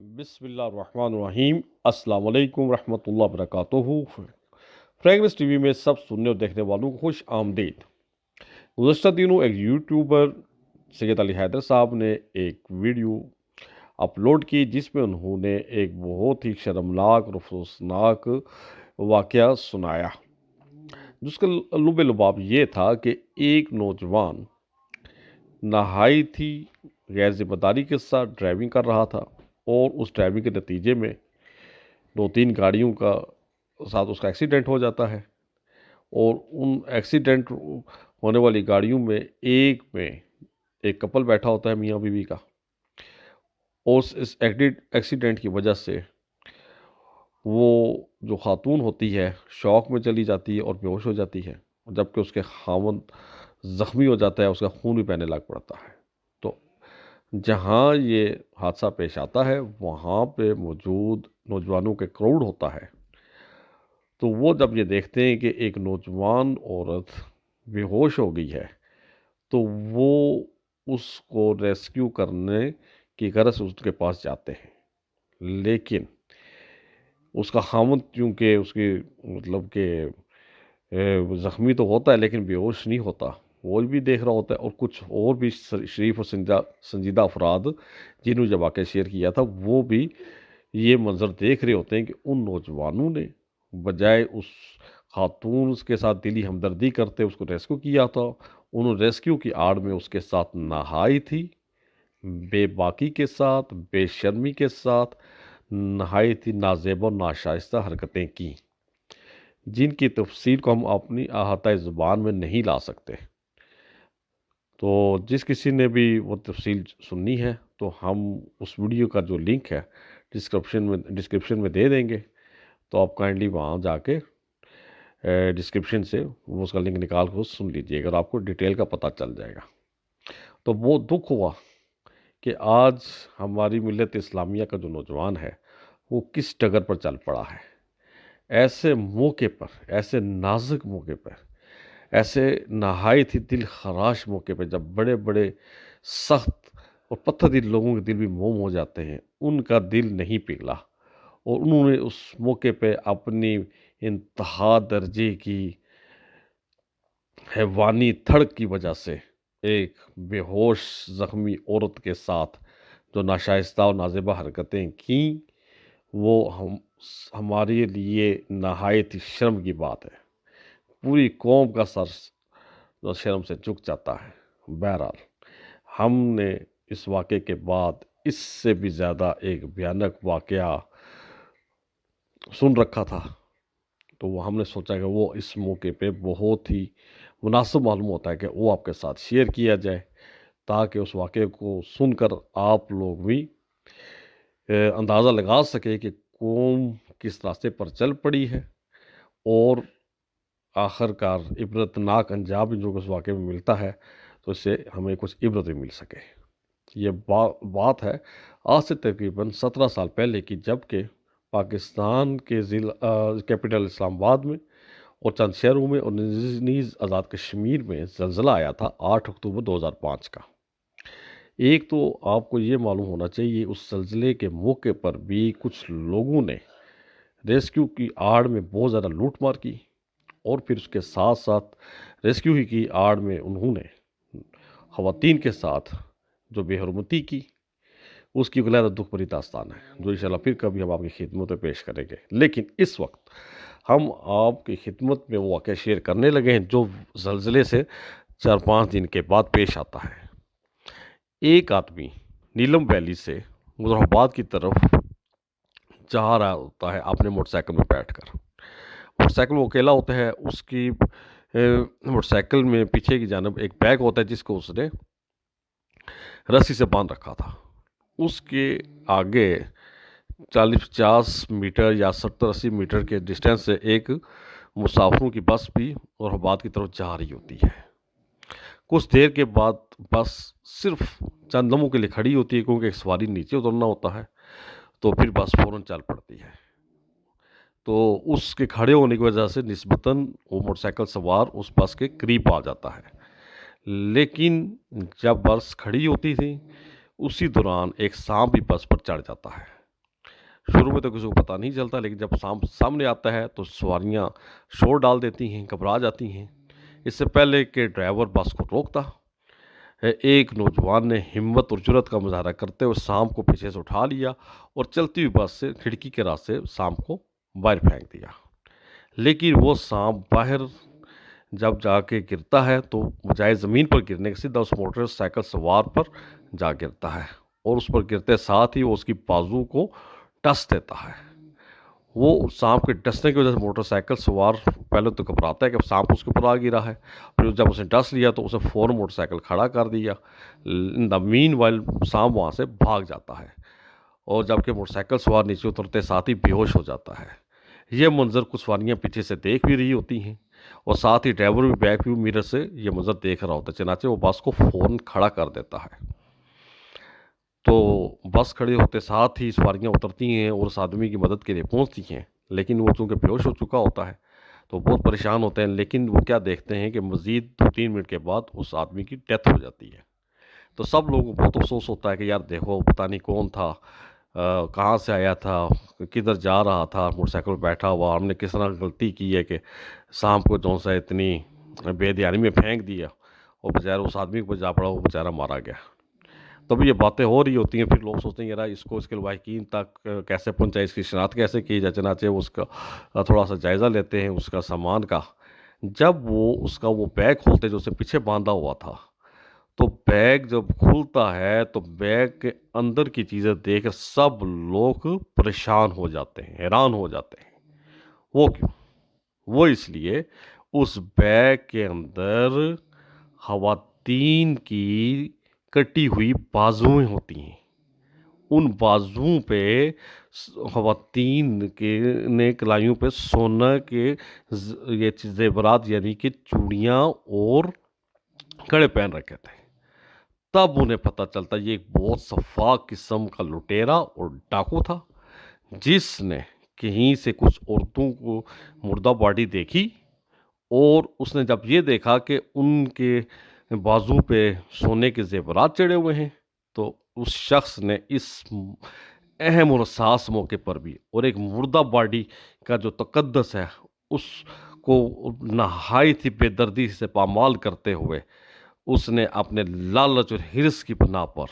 بسم اللہ الرحمن الرحیم۔ السلام علیکم ورحمۃ اللہ وبرکاتہ۔ فریگرنس ٹی وی میں سب سننے اور دیکھنے والوں کو خوش آمدید۔ گزشتہ دنوں ایک یوٹیوبر سید علی حیدر صاحب نے ایک ویڈیو اپلوڈ کی جس میں انہوں نے ایک بہت ہی شرمناک اور افسوسناک واقعہ سنایا، جس کا لب لباب یہ تھا کہ ایک نوجوان نہایت ہی غیر ذمہ داری کے ساتھ ڈرائیونگ کر رہا تھا اور اس ڈرائیونگ کے نتیجے میں 2-3 گاڑیوں کا ساتھ اس کا ایکسیڈنٹ ہو جاتا ہے، اور ان ایکسیڈنٹ ہونے والی گاڑیوں میں ایک کپل بیٹھا ہوتا ہے، میاں بیوی کا، اور اس ایکسیڈنٹ کی وجہ سے وہ جو خاتون ہوتی ہے شوق میں چلی جاتی ہے اور بے ہوش ہو جاتی ہے، جبکہ اس کے خاوند زخمی ہو جاتا ہے، اس کا خون بھی بہنے لگ پڑتا ہے۔ تو جہاں یہ حادثہ پیش آتا ہے وہاں پہ موجود نوجوانوں کے کراؤڈ ہوتا ہے، تو وہ جب یہ دیکھتے ہیں کہ ایک نوجوان عورت بے ہوش ہو گئی ہے تو وہ اس کو ریسکیو کرنے کی غرض سے اس کے پاس جاتے ہیں، لیکن اس کا خاوند چونکہ اس کی مطلب کہ زخمی تو ہوتا ہے لیکن بے ہوش نہیں ہوتا، وہ بھی دیکھ رہا ہوتا ہے، اور کچھ اور بھی شریف اور سنجیدہ افراد جنہوں نے جب واقعہ شیئر کیا تھا وہ بھی یہ منظر دیکھ رہے ہوتے ہیں کہ ان نوجوانوں نے بجائے اس خاتون کے ساتھ دلی ہمدردی کرتے اس کو ریسکیو کیا تھا، انہوں نے ریسکیو کی آڑ میں اس کے ساتھ نہائی تھی بے باکی کے ساتھ، بے شرمی کے ساتھ نہایت ہی نازیبا اور ناشائستہ حرکتیں کی، جن کی تفصیل کو ہم اپنی احاطۂ زبان میں نہیں لا سکتے۔ تو جس کسی نے بھی وہ تفصیل سننی ہے تو ہم اس ویڈیو کا جو لنک ہے ڈسکرپشن میں دے دیں گے، تو آپ کائنڈلی وہاں جا کے ڈسکرپشن سے وہ اس کا لنک نکال کے سن لیجیے گا، آپ کو ڈیٹیل کا پتہ چل جائے گا۔ تو وہ دکھ ہوا کہ آج ہماری ملت اسلامیہ کا جو نوجوان ہے وہ کس ڈگر پر چل پڑا ہے، ایسے موقع پر، ایسے نازک موقع پر، ایسے نہایت ہی دل خراش موقع پہ، جب بڑے بڑے سخت اور پتھر دل لوگوں کے دل بھی موم ہو جاتے ہیں، ان کا دل نہیں پگھلا، اور انہوں نے اس موقع پہ اپنی انتہا درجے کی حیوانی دھڑک کی وجہ سے ایک بے ہوش زخمی عورت کے ساتھ جو ناشائستہ اور نازیبہ حرکتیں کیں، وہ ہمارے لیے نہایت ہی شرم کی بات ہے۔ پوری قوم کا سر شرم سے جھک جاتا ہے۔ بہرحال ہم نے اس واقعے کے بعد اس سے بھی زیادہ ایک بھیانک واقعہ سن رکھا تھا، تو وہ ہم نے سوچا کہ وہ اس موقع پہ بہت ہی مناسب معلوم ہوتا ہے کہ وہ آپ کے ساتھ شیئر کیا جائے، تاکہ اس واقعے کو سن کر آپ لوگ بھی اندازہ لگا سکے کہ قوم کس راستے پر چل پڑی ہے، اور آخر کار عبرتناک انجام جو اس واقعے میں ملتا ہے تو اس سے ہمیں کچھ عبرت بھی مل سکے۔ یہ بات ہے آج سے تقریباً 17 سال پہلے کی، جب کہ پاکستان کے کیپٹل اسلام آباد میں اور چند شہروں میں اور نیز آزاد کشمیر میں زلزلہ آیا تھا 8 اکتوبر 2005 کا۔ ایک تو آپ کو یہ معلوم ہونا چاہیے اس زلزلے کے موقع پر بھی کچھ لوگوں نے ریسکیو کی آڑ میں بہت زیادہ لوٹ مار کی، اور پھر اس کے ساتھ ساتھ ریسکیو ہی کی آڑ میں انہوں نے خواتین کے ساتھ جو بے حرمتی کی، اس کی علیحدہ دکھ بھری داستان ہے جو انشاءاللہ پھر کبھی ہم آپ کی خدمت میں پیش کریں گے۔ لیکن اس وقت ہم آپ کی خدمت میں وہ واقعہ شیئر کرنے لگے ہیں جو زلزلے سے 4-5 دن کے بعد پیش آتا ہے۔ ایک آدمی نیلم ویلی سے مظفرآباد کی طرف جا رہا ہوتا ہے اپنے موٹر سائیکل میں بیٹھ کر، موٹر سائیکل وہ اکیلا ہوتا ہے، اس کی موٹر سائیکل میں پیچھے کی جانب ایک بیگ ہوتا ہے جس کو اس نے رسی سے باندھ رکھا تھا، اس کے آگے 40-50 میٹر یا 70-80 میٹر کے ڈسٹینس سے ایک مسافروں کی بس بھی مظفرآباد کی طرف جا رہی ہوتی ہے۔ کچھ دیر کے بعد بس صرف چند لمحوں کے لیے کھڑی ہوتی ہے کیونکہ ایک سواری نیچے اترنا ہوتا ہے، تو پھر بس فوراً چل پڑتی ہے۔ تو اس کے کھڑے ہونے کی وجہ سے نسبتاً وہ موٹر سائیکل سوار اس بس کے قریب آ جاتا ہے، لیکن جب بس کھڑی ہوتی تھی اسی دوران ایک سانپ بھی بس پر چڑھ جاتا ہے، شروع میں تو کسی کو پتہ نہیں چلتا، لیکن جب سامنے آتا ہے تو سواریاں شور ڈال دیتی ہیں، گھبرا جاتی ہیں۔ اس سے پہلے کہ ڈرائیور بس کو روکتا ایک نوجوان نے ہمت اور جرأت کا مظاہرہ کرتے ہوئے سانپ کو پیچھے سے اٹھا لیا اور چلتی ہوئی بس سے کھڑکی کے راستے سانپ کو باہر پھینک دیا۔ لیکن وہ سانپ باہر جب جا کے گرتا ہے تو بجائے زمین پر گرنے کے سیدھا اس موٹر سائیکل سوار پر جا گرتا ہے، اور اس پر گرتے ساتھ ہی وہ اس کی بازو کو ٹس دیتا ہے۔ وہ سانپ کے ڈسنے کی وجہ سے موٹر سائیکل سوار پہلے تو گھبراتا ہے کہ سانپ اس کے اوپر آ گرا ہے، پھر جب اس نے ڈس لیا تو اسے فوراً موٹر سائیکل کھڑا کر دیا۔ ان دا مین وائل سانپ وہاں سے بھاگ جاتا ہے، اور جبکہ موٹر سائیکل سوار نیچے اترتے ساتھ ہی بے ہوش ہو جاتا ہے۔ یہ منظر کچھ سواریاں پیچھے سے دیکھ بھی رہی ہوتی ہیں، اور ساتھ ہی ڈرائیور بھی بیک ویو میرر سے یہ منظر دیکھ رہا ہوتا ہے، چنانچہ وہ بس کو فوراً کھڑا کر دیتا ہے۔ تو بس کھڑے ہوتے ساتھ ہی سواریاں اترتی ہیں اور اس آدمی کی مدد کے لیے پہنچتی ہیں، لیکن وہ چونکہ بے ہوش ہو چکا ہوتا ہے تو بہت پریشان ہوتے ہیں، لیکن وہ کیا دیکھتے ہیں کہ مزید 2-3 منٹ کے بعد اس آدمی کی ڈیتھ ہو جاتی ہے۔ تو سب لوگوں کو بہت افسوس ہوتا ہے کہ یار دیکھو پتہ نہیں کون تھا، کہاں سے آیا تھا، کدھر جا رہا تھا، موٹر سائیکل پہ بیٹھا ہوا، ہم نے کس طرح غلطی کی ہے کہ سانپ کو جو سا اتنی بے دھیانی میں پھینک دیا، اور بیچارہ اس آدمی کو جا پڑا، وہ بیچارہ مارا گیا۔ تب یہ باتیں ہو رہی ہوتی ہیں، پھر لوگ سوچتے ہیں یار اس کو اس کے لواحقین تک کیسے پہنچائے، اس کی شناخت کیسے کی جائے، چنانچہ اس کا تھوڑا سا جائزہ لیتے ہیں اس کا سامان کا۔ جب وہ اس کا وہ بیگ کھولتے جو اسے پیچھے باندھا ہوا تھا، تو بیگ جب کھلتا ہے تو بیگ کے اندر کی چیزیں دیکھ کر سب لوگ پریشان ہو جاتے ہیں، حیران ہو جاتے ہیں۔ وہ کیوں؟ وہ اس لیے اس بیگ کے اندر خواتین کی کٹی ہوئی بازویں ہوتی ہیں۔ ان بازوؤں پہ خواتین کے نے کلائیوں پہ سونا کے یہ زیورات یعنی کہ چوڑیاں اور کڑے پہن رکھے تھے۔ تب انہیں پتہ چلتا یہ ایک بہت شفاق قسم کا لٹیرا اور ڈاکو تھا، جس نے کہیں سے کچھ عورتوں کو مردہ باڈی دیکھی، اور اس نے جب یہ دیکھا کہ ان کے بازو پہ سونے کے زیورات چڑھے ہوئے ہیں، تو اس شخص نے اس اہم اور حساس موقع پر بھی اور ایک مردہ باڈی کا جو تقدس ہے اس کو نہایت ہی بے دردی سے پامال کرتے ہوئے اس نے اپنے لالچ اور حرص کی بنا پر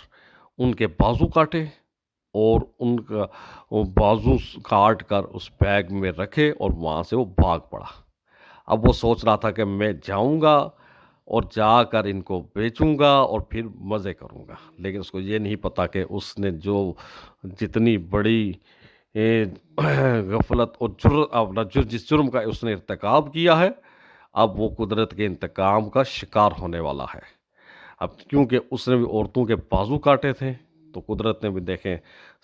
ان کے بازو کاٹے، اور ان کا وہ بازو کاٹ کر اس بیگ میں رکھے، اور وہاں سے وہ بھاگ پڑا۔ اب وہ سوچ رہا تھا کہ میں جاؤں گا اور جا کر ان کو بیچوں گا اور پھر مزے کروں گا، لیکن اس کو یہ نہیں پتا کہ اس نے جو جتنی بڑی غفلت اور جس جرم کا اس نے ارتکاب کیا ہے، اب وہ قدرت کے انتقام کا شکار ہونے والا ہے۔ اب کیونکہ اس نے بھی عورتوں کے بازو کاٹے تھے، تو قدرت نے بھی دیکھیں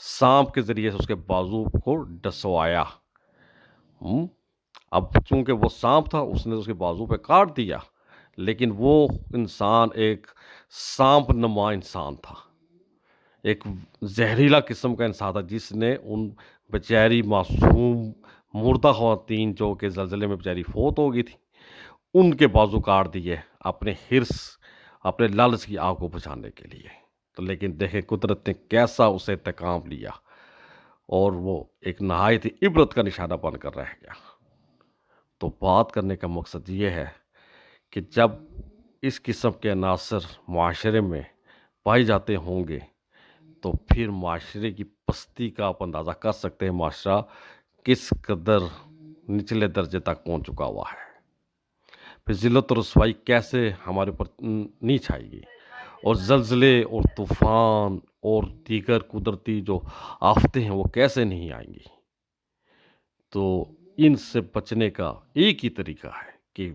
سانپ کے ذریعے سے اس کے بازو کو ڈسوایا۔ اب چونکہ وہ سانپ تھا اس نے اس کے بازو پہ کاٹ دیا، لیکن وہ انسان ایک سانپ نما انسان تھا، ایک زہریلا قسم کا انسان تھا، جس نے ان بیچاری معصوم مردہ خواتین جو کہ زلزلے میں بیچاری فوت ہو گئی تھی ان کے بازو کاٹ دیے اپنے حرص، اپنے لالچ کی آگ کو بجھانے کے لیے۔ تو لیکن دیکھیں قدرت نے کیسا اسے انتقام لیا، اور وہ ایک نہایت ہی عبرت کا نشانہ بن کر رہ گیا۔ تو بات کرنے کا مقصد یہ ہے کہ جب اس قسم کے عناصر معاشرے میں پائے جاتے ہوں گے تو پھر معاشرے کی پستی کا آپ اندازہ کر سکتے ہیں معاشرہ کس قدر نچلے درجے تک پہنچ چکا ہوا ہے، پھر ذلت و رسوائی کیسے ہمارے اوپر نہیں چھائے گی، اور زلزلے اور طوفان اور دیگر قدرتی جو آفتیں ہیں وہ کیسے نہیں آئیں گی۔ تو ان سے بچنے کا ایک ہی طریقہ ہے کہ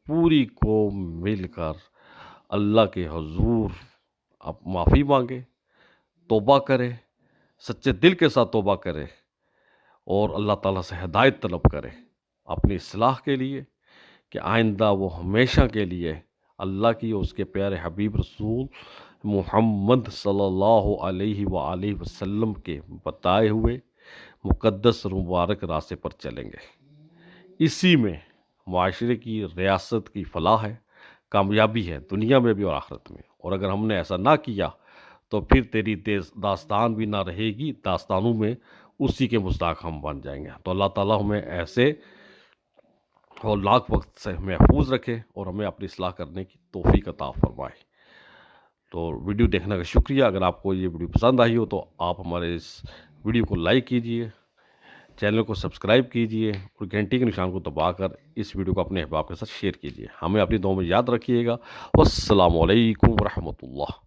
پوری قوم مل کر اللہ کے حضور اب معافی مانگے، توبہ کرے، سچے دل کے ساتھ توبہ کرے، اور اللہ تعالیٰ سے ہدایت طلب کرے اپنی اصلاح کے لیے، کہ آئندہ وہ ہمیشہ کے لیے اللہ کی اور اس کے پیارے حبیب رسول محمد صلی اللہ علیہ وآلہ وسلم کے بتائے ہوئے مقدس اور مبارک راستے پر چلیں گے۔ اسی میں معاشرے کی، ریاست کی فلاح ہے، کامیابی ہے، دنیا میں بھی اور آخرت میں۔ اور اگر ہم نے ایسا نہ کیا تو پھر تیری داستان بھی نہ رہے گی، داستانوں میں اسی کے مصداق ہم بن جائیں گے۔ تو اللہ تعالیٰ ہمیں ایسے اور لاکھ وقت سے محفوظ رکھے اور ہمیں اپنی اصلاح کرنے کی توفیق عطا فرمائے۔ تو ویڈیو دیکھنے کا شکریہ۔ اگر آپ کو یہ ویڈیو پسند آئی ہو تو آپ ہمارے اس ویڈیو کو لائک کیجئے، چینل کو سبسکرائب کیجئے اور گھنٹی کے نشان کو دبا کر اس ویڈیو کو اپنے احباب کے ساتھ شیئر کیجئے۔ ہمیں اپنی دعاؤں میں یاد رکھیے گا۔ والسلام علیکم ورحمۃ اللہ۔